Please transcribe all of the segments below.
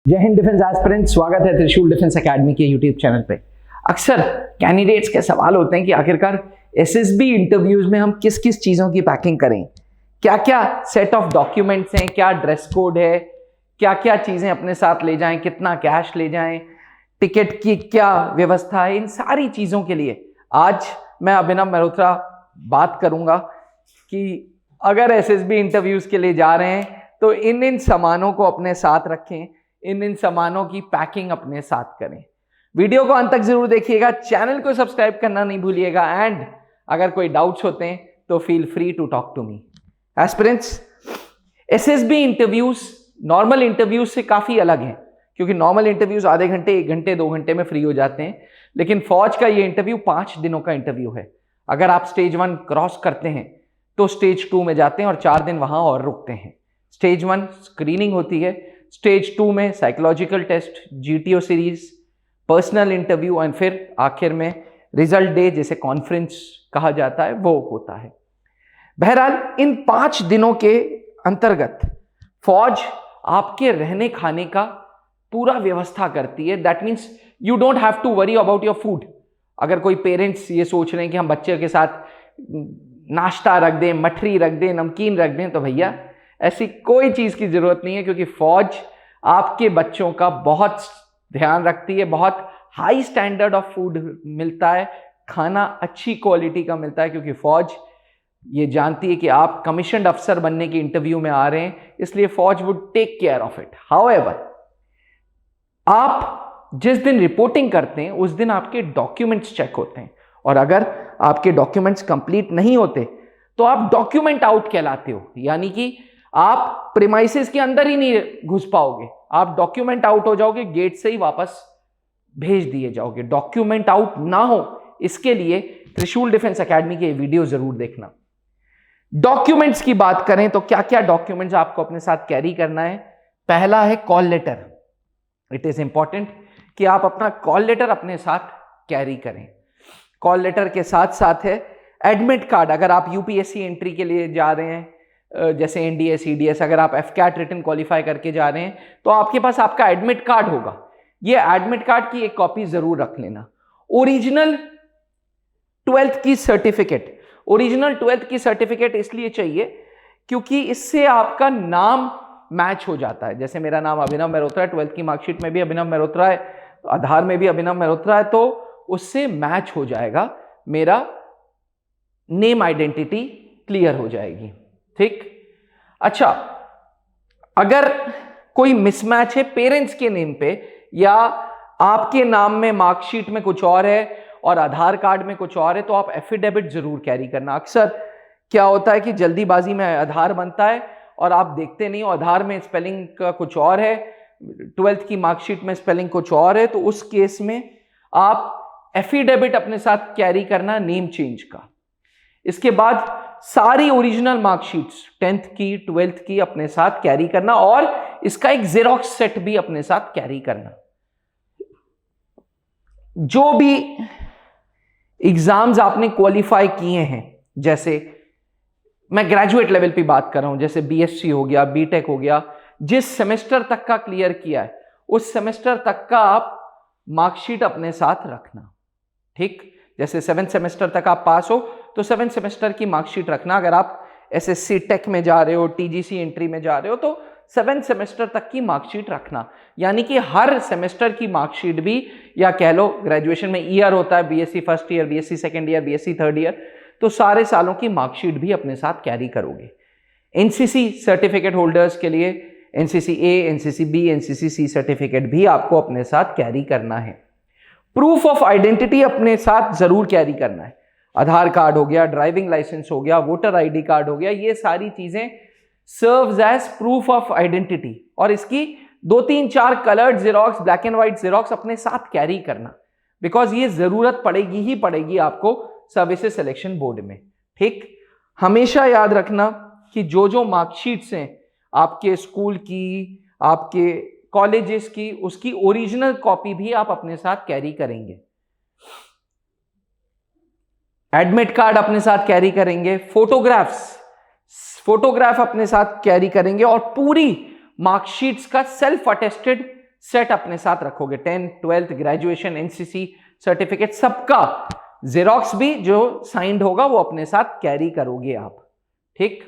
जय Hind defence aspirant, स्वागत है त्रिशूल डिफेंस एकेडमी के यूट्यूब चैनल पे। अक्सर कैंडिडेट्स के सवाल होते हैं कि आखिरकार एसएसबी इंटरव्यूज में हम किस किस चीज़ों की पैकिंग करें, क्या क्या सेट ऑफ डॉक्यूमेंट्स हैं, क्या ड्रेस कोड है, क्या क्या चीज़ें अपने साथ ले जाएं, कितना कैश ले जाएं, टिकट की क्या व्यवस्था है। इन सारी चीज़ों के लिए आज मैं अभिनव मल्होत्रा बात करूँगा कि अगर एसएसबी इंटरव्यूज के लिए जा रहे हैं तो इन सामानों को अपने साथ रखें, इन सामानों की पैकिंग अपने साथ करें। वीडियो को अंत तक जरूर देखिएगा, चैनल को सब्सक्राइब करना नहीं भूलिएगा एंड अगर कोई डाउट्स होते हैं तो feel free to talk to me. Aspirants, SSB interviews normal interviews से काफी अलग हैं, क्योंकि नॉर्मल इंटरव्यूज आधे घंटे, 1 घंटे, 2 घंटे में फ्री हो जाते हैं, लेकिन फौज का ये इंटरव्यू 5 दिनों का इंटरव्यू है। अगर आप स्टेज 1 क्रॉस करते हैं तो स्टेज 2 में जाते हैं और 4 दिन वहां और रुकते हैं। स्टेज 1 स्क्रीनिंग होती है, स्टेज 2 में psychological test, GTO series, personal interview and फिर आखिर में रिजल्ट डे, जिसे कॉन्फ्रेंस कहा जाता है, वो होता है। बहरहाल इन 5 दिनों के अंतर्गत फौज आपके रहने खाने का पूरा व्यवस्था करती है। That means you don't have to worry about your food. अगर कोई पेरेंट्स ये सोच रहे हैं कि हम बच्चे के साथ नाश्ता रख दें, मठरी रख दें, नमकीन रख दें, तो भैया ऐसी कोई चीज की जरूरत नहीं है, क्योंकि फौज आपके बच्चों का बहुत ध्यान रखती है। बहुत हाई स्टैंडर्ड ऑफ फूड मिलता है, खाना अच्छी क्वालिटी का मिलता है, क्योंकि फौज ये जानती है कि आप कमीशन्ड अफसर बनने की इंटरव्यू में आ रहे हैं, इसलिए फौज would take care of it. However, आप जिस दिन रिपोर्टिंग करते हैं उस दिन आपके डॉक्यूमेंट्स चेक होते हैं, और अगर आपके डॉक्यूमेंट्स कंप्लीट नहीं होते तो आप डॉक्यूमेंट आउट कहलाते हो, यानी कि आप प्रीमाइसेस के अंदर ही नहीं घुस पाओगे, आप डॉक्यूमेंट आउट हो जाओगे, गेट से ही वापस भेज दिए जाओगे। डॉक्यूमेंट आउट ना हो, इसके लिए त्रिशूल डिफेंस एकेडमी के वीडियो जरूर देखना। डॉक्यूमेंट्स की बात करें तो क्या क्या डॉक्यूमेंट्स आपको अपने साथ कैरी करना है। पहला है call letter. It is important कि आप अपना कॉल लेटर अपने साथ कैरी करें। कॉल लेटर के साथ साथ है एडमिट कार्ड। अगर आप यूपीएससी एंट्री के लिए जा रहे हैं, जैसे एनडीए, सीडीएस, अगर आप एफकैट रिटन क्वालिफाई करके जा रहे हैं तो आपके पास आपका एडमिट कार्ड होगा। ये एडमिट कार्ड की एक कॉपी जरूर रख लेना। ओरिजिनल 12th की सर्टिफिकेट। ओरिजिनल 12th की सर्टिफिकेट इसलिए चाहिए क्योंकि इससे आपका नाम मैच हो जाता है। जैसे मेरा नाम अभिनव मल्होत्रा है, 12th की मार्कशीट में भी अभिनव मल्होत्रा है, आधार में भी अभिनव मल्होत्रा है, तो उससे मैच हो जाएगा, मेरा नेम आइडेंटिटी क्लियर हो जाएगी। ठीक। अच्छा, अगर कोई मिसमैच है पेरेंट्स के नेम पे, या आपके नाम में मार्कशीट में कुछ और है और आधार कार्ड में कुछ और है, तो आप एफिडेविट जरूर कैरी करना। अक्सर क्या होता है कि जल्दीबाजी में आधार बनता है और आप देखते नहीं हो, आधार में स्पेलिंग का कुछ और है, 12th की मार्कशीट में स्पेलिंग कुछ और है, तो उस केस में आप एफिडेविट अपने साथ कैरी करना नेम चेंज का। इसके बाद सारी ओरिजिनल मार्कशीट्स 10th की, 12th की अपने साथ कैरी करना, और इसका एक जेरोक्स सेट भी अपने साथ कैरी करना। जो भी एग्जाम्स आपने क्वालिफाई किए हैं, जैसे मैं ग्रेजुएट लेवल पे बात कर रहा हूं, जैसे बीएससी हो गया, बीटेक हो गया, जिस सेमेस्टर तक का क्लियर किया है उस सेमेस्टर तक का आप मार्कशीट अपने साथ रखना। ठीक। जैसे 7th सेमेस्टर तक आप पास हो तो 7th सेमेस्टर की मार्कशीट रखना। अगर आप एसएससी टेक में जा रहे हो, टीजीसी एंट्री में जा रहे हो, तो 7th सेमेस्टर तक की मार्कशीट रखना। यानी कि हर सेमेस्टर की मार्कशीट भी, या कह लो ग्रेजुएशन में ईयर होता है, BSc first year, BSc second year, BSc third year, तो सारे सालों की मार्कशीट भी अपने साथ कैरी करोगे। एनसीसी सर्टिफिकेट होल्डर्स के लिए NCC A, NCC B, NCC C certificate भी आपको अपने साथ कैरी करना है। प्रूफ ऑफ आइडेंटिटी अपने साथ जरूर कैरी करना है। आधार कार्ड हो गया, ड्राइविंग लाइसेंस हो गया, वोटर आईडी कार्ड हो गया, ये सारी चीजें serves as proof of identity, और इसकी 2-3-4 coloured xerox, black and white xerox अपने साथ कैरी करना, बिकॉज ये जरूरत पड़ेगी ही पड़ेगी आपको सर्विसेज सिलेक्शन बोर्ड में। ठीक। हमेशा याद रखना कि जो मार्कशीट्स हैं आपके स्कूल की, आपके कॉलेजेस की, उसकी ओरिजिनल कॉपी भी आप अपने साथ कैरी करेंगे। एडमिट कार्ड अपने साथ कैरी करेंगे, फोटोग्राफ अपने साथ कैरी करेंगे, और पूरी मार्कशीट्स का सेल्फ अटेस्टेड सेट अपने साथ रखोगे, 10th 12th graduation NCC certificate सबका जेरोक्स भी जो साइंड होगा वो अपने साथ कैरी करोगे आप। ठीक,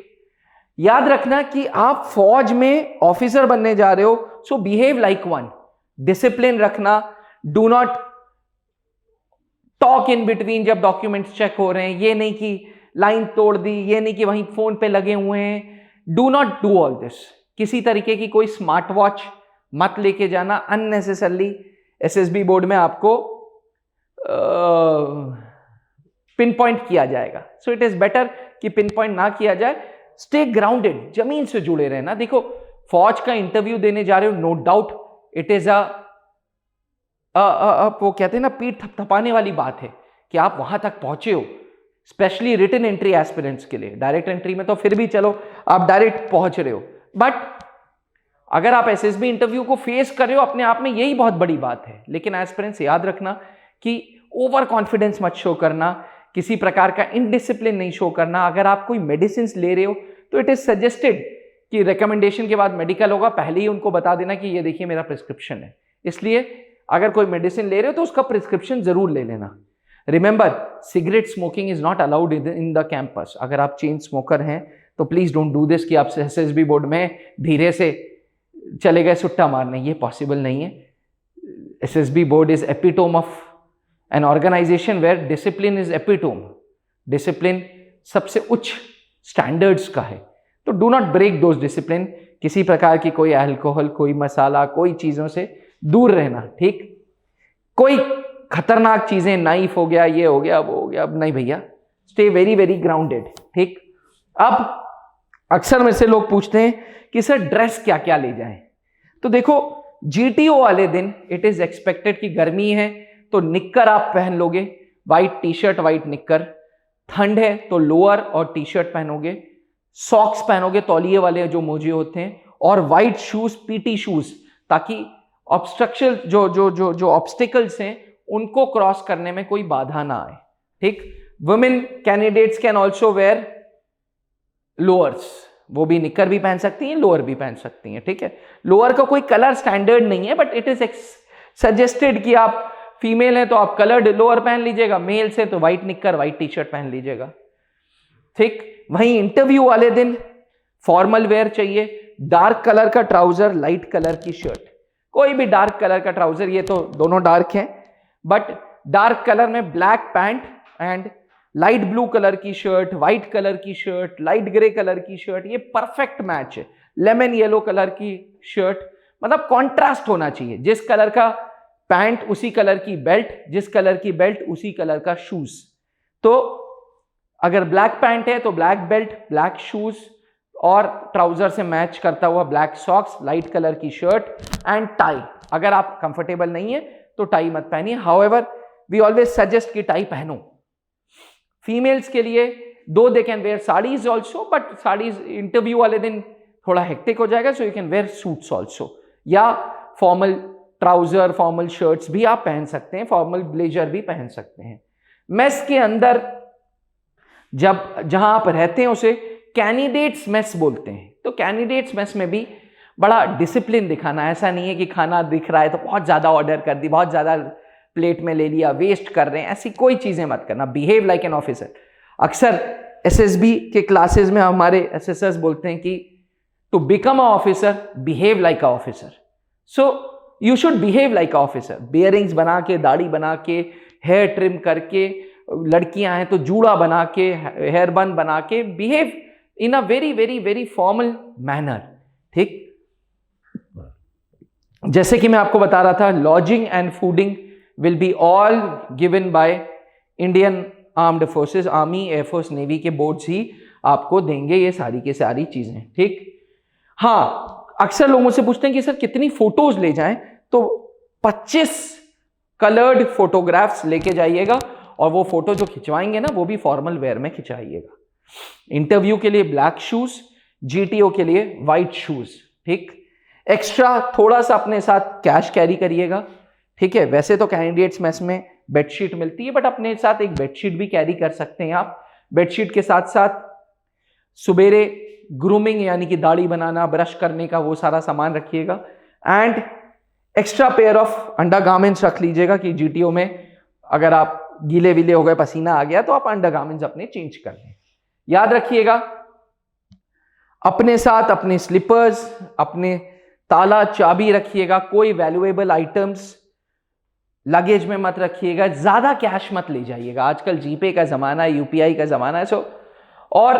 याद रखना कि आप फौज में ऑफिसर बनने जा रहे हो, सो बिहेव लाइक वन, डिसिप्लिन रखना, do not talk in between जब डॉक्यूमेंट्स चेक हो रहे हैं, ये नहीं कि लाइन तोड़ दी, ये नहीं कि वहीं फोन पे लगे हुए हैं, do not do all this. किसी तरीके की कोई स्मार्ट वॉच मत लेके जाना, अननेसेसरली एसएसबी बोर्ड में आपको पिन पॉइंट किया जाएगा। सो इट इज बेटर कि पिन पॉइंट ना किया जाए, स्टे ग्राउंडेड, जमीन से जुड़े रहना। देखो फौज का इंटरव्यू देने जा रहे हो, नो डाउट इट इज वो कहते हैं ना पीठ थपथपाने वाली बात है कि आप वहां तक पहुंचे हो, स्पेशली रिटन एंट्री एस्पिरेंट्स के लिए। डायरेक्ट एंट्री में तो फिर भी चलो आप डायरेक्ट पहुंच रहे हो, बट अगर आप एसएसबी इंटरव्यू को फेस कर रहे हो अपने आप में यही बहुत बड़ी बात है। लेकिन एस्पिरेंट्स याद रखना कि ओवर कॉन्फिडेंस मत शो करना, किसी प्रकार का इनडिसिप्लिन नहीं शो करना। अगर आप कोई मेडिसिन ले रहे हो तो इट इज सजेस्टेड कि रिकमेंडेशन के बाद मेडिकल होगा, पहले ही उनको बता देना कि ये देखिए मेरा प्रिस्क्रिप्शन है। इसलिए अगर कोई मेडिसिन ले रहे हो तो उसका प्रिस्क्रिप्शन जरूर ले लेना। Remember, cigarette smoking is not allowed in the campus. अगर आप चेन स्मोकर हैं तो प्लीज डोंट डू दिस कि आप एसएसबी बोर्ड में धीरे से चले गए सुट्टा मारने, ये पॉसिबल नहीं है। SSB board is epitome of an organisation where discipline is epitome. Discipline सबसे उच्च स्टैंडर्ड्स का है, तो do not break those discipline. किसी प्रकार की कोई अल्कोहल, कोई मसाला, कोई चीजों से दूर रहना। ठीक, कोई खतरनाक चीजें, नाइफ हो गया, ये हो गया, वो हो गया, अब नहीं भैया, स्टे वेरी वेरी ग्राउंडेड। ठीक, अब अक्सर मेरे से लोग पूछते हैं कि सर ड्रेस क्या क्या ले जाएं। तो देखो जीटीओ वाले दिन इट इज एक्सपेक्टेड कि गर्मी है तो निक्कर आप पहन लोगे, वाइट टी शर्ट वाइट निक्कर। ठंड है तो लोअर और टी शर्ट पहनोगे, सॉक्स पहनोगे तौलिए वाले जो मोजे होते हैं, और वाइट शूज, पीटी शूज, ताकि ऑब्स्ट्रक्शन जो जो जो जो ऑब्स्टिकल्स हैं उनको क्रॉस करने में कोई बाधा ना आए। ठीक, women candidates can also wear lowers, वो भी निक्कर भी पहन सकती हैं, लोअर भी पहन सकती हैं। ठीक है, लोअर का कोई कलर स्टैंडर्ड नहीं है, बट इट इज सजेस्टेड कि आप फीमेल हैं तो आप कलर्ड लोअर पहन लीजिएगा, मेल से तो व्हाइट निक्कर व्हाइट टी शर्ट पहन लीजिएगा। ठीक, वहीं इंटरव्यू वाले दिन फॉर्मल वेयर चाहिए, डार्क कलर का ट्राउजर, लाइट कलर की शर्ट, कोई भी डार्क कलर का ट्राउजर, ये तो दोनों डार्क हैं, बट डार्क कलर में black pant and light blue colour की शर्ट, व्हाइट कलर की शर्ट, लाइट ग्रे कलर की शर्ट, ये परफेक्ट मैच है। लेमन येलो कलर की शर्ट, मतलब कॉन्ट्रास्ट होना चाहिए, जिस कलर का पैंट उसी कलर की बेल्ट, जिस कलर की बेल्ट उसी कलर का शूज। तो अगर ब्लैक पैंट है तो ब्लैक बेल्ट, ब्लैक शूज, और ट्राउजर से मैच करता हुआ ब्लैक सॉक्स, लाइट कलर की शर्ट एंड टाई। अगर आप कंफर्टेबल नहीं है तो टाई मत पहनिए, हाउएवर वी ऑलवेज सजेस्ट कि टाई पहनो। फीमेल्स के लिए दो they can wear saris also, but saris interview वाले दिन थोड़ा हेक्टिक हो जाएगा, so you can wear suits also, या फॉर्मल ट्राउजर, फॉर्मल शर्ट्स भी आप पहन सकते हैं, फॉर्मल ब्लेजर भी पहन सकते हैं। मेस के अंदर जहां आप रहते हैं उसे कैंडिडेट्स मेस बोलते हैं, तो कैंडिडेट्स मेस में भी बड़ा डिसिप्लिन दिखाना। ऐसा नहीं है कि खाना दिख रहा है तो बहुत ज्यादा ऑर्डर कर दी, बहुत ज्यादा प्लेट में ले लिया, वेस्ट कर रहे हैं, ऐसी कोई चीजें मत करना। Behave like an officer. अक्सर एसएसबी के क्लासेस में हमारे एसएसएस बोलते हैं कि to become a officer behave like a officer. So you should behave like a officer. Bearings बना के, दाढ़ी बना के, हेयर ट्रिम करके, लड़कियां हैं तो जूड़ा बना के, हेयर बन बना के, behave in a very very very formal manner. ठीक, जैसे कि मैं आपको बता रहा था, lodging and fooding will be all given by Indian armed forces, army, air force, navy के बोर्ड्स ही आपको देंगे ये सारी की सारी चीजें। ठीक, हाँ, अक्सर लोग मुझसे पूछते हैं कि सर कितनी फोटोज ले जाएं, तो 25 कलर्ड फोटोग्राफ्स लेके जाइएगा, और वो फोटो जो खिंचवाएंगे ना वो भी फॉर्मल वेयर में खिंचाइएगा। इंटरव्यू के लिए ब्लैक शूज, जीटीओ के लिए व्हाइट शूज। ठीक, एक्स्ट्रा थोड़ा सा अपने साथ कैश कैरी करिएगा। ठीक है, वैसे तो कैंडिडेट्स मेस में बेडशीट मिलती है, बट अपने साथ एक बेडशीट भी कैरी कर सकते हैं आप। बेडशीट के साथ साथ सुबेरे ग्रूमिंग यानी कि दाढ़ी बनाना, ब्रश करने का वो सारा सामान रखिएगा। And extra pair of under garments रख लीजिएगा कि जीटीओ में अगर आप गीले विले हो गए, पसीना आ गया, तो आप अंडर गार्मेंट्स अपने चेंज कर लें। याद रखिएगा अपने साथ अपने स्लीपर्स, अपने ताला चाबी रखिएगा, कोई वैल्यूएबल आइटम्स लगेज में मत रखिएगा, ज्यादा कैश मत ले जाइएगा, आजकल जीपे का जमाना है, यूपीआई का जमाना है। और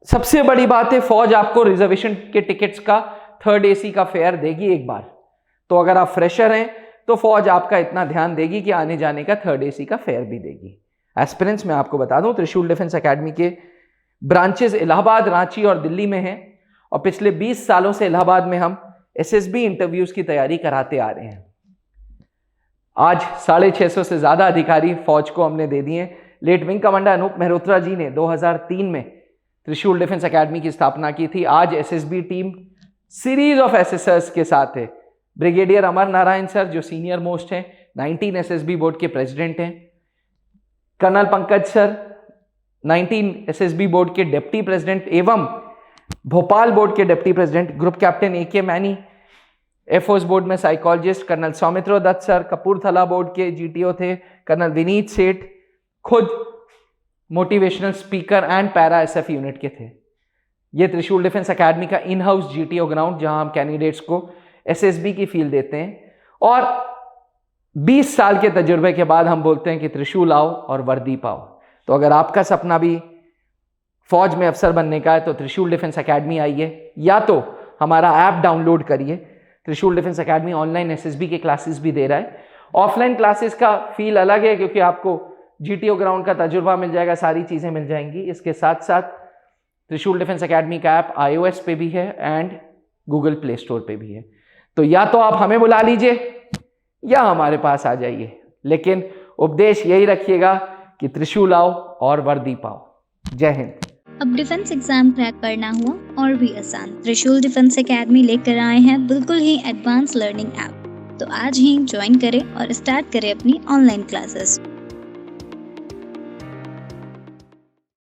सबसे बड़ी बात है, फौज आपको रिजर्वेशन के टिकट्स का 3rd AC का फेयर देगी एक बार, तो अगर आप फ्रेशर हैं तो फौज आपका इतना ध्यान देगी कि आने जाने का 3rd AC का फेयर भी देगी। एस्पिरेंट्स मैं आपको बता दूं, त्रिशूल डिफेंस एकेडमी के ब्रांचेस इलाहाबाद, रांची और दिल्ली में हैं, और पिछले 20 सालों से इलाहाबाद में हम SSB इंटरव्यूज की तैयारी कराते आ रहे हैं। आज 650 से ज्यादा अधिकारी फौज को हमने दे दिए। Late wing commander Anup Mehrotra ji ने 2003 में त्रिशूल डिफेंस एकेडमी की स्थापना की थी। आज SSB team series of assessors के साथ है। ब्रिगेडियर अमर नारायण सर जो सीनियर मोस्ट हैं, 19 SSB बोर्ड के प्रेसिडेंट हैं। Colonel Pankaj sir 19 SSB board के डिप्टी प्रेसिडेंट एवं भोपाल बोर्ड के deputy president. Group captain AK Maini air force board में psychologist. Colonel Saumitra Dutt sir Kapurthala board के GTO थे। कर्नल विनीत सेठ खुद motivational speaker and para SF unit के थे। ये त्रिशूल डिफेंस एकेडमी का इन हाउस GTO ग्राउंड, जहां हम कैंडिडेट्स को SSB की फील देते हैं, और 20 साल के तजुर्बे के बाद हम बोलते हैं कि त्रिशूल आओ और वर्दी पाओ। तो अगर आपका सपना भी फौज में अफसर बनने का है तो त्रिशूल डिफेंस एकेडमी आइए, या तो हमारा ऐप डाउनलोड करिए। त्रिशूल डिफेंस एकेडमी ऑनलाइन SSB के क्लासेस भी दे रहा है। ऑफलाइन क्लासेस का फील अलग है, क्योंकि आपको GTO ग्राउंड का तजुर्बा मिल जाएगा, सारी चीजें मिल जाएंगी। इसके साथ साथ त्रिशूल डिफेंस एकेडमी का ऐप iOS पे भी है एंड गूगल प्ले स्टोर पे भी है। तो या तो आप हमें बुला लीजिए या हमारे पास आ जाइए, लेकिन उपदेश यही रखिएगा कि त्रिशूल आओ और वर्दी पाओ। जय हिंद। अब डिफेंस एग्जाम क्रैक करना हुआ और भी आसान, त्रिशूल डिफेंस एकेडमी लेकर आए हैं बिल्कुल ही एडवांस लर्निंग ऐप। तो आज ही ज्वाइन करें और स्टार्ट करें अपनी ऑनलाइन क्लासेस।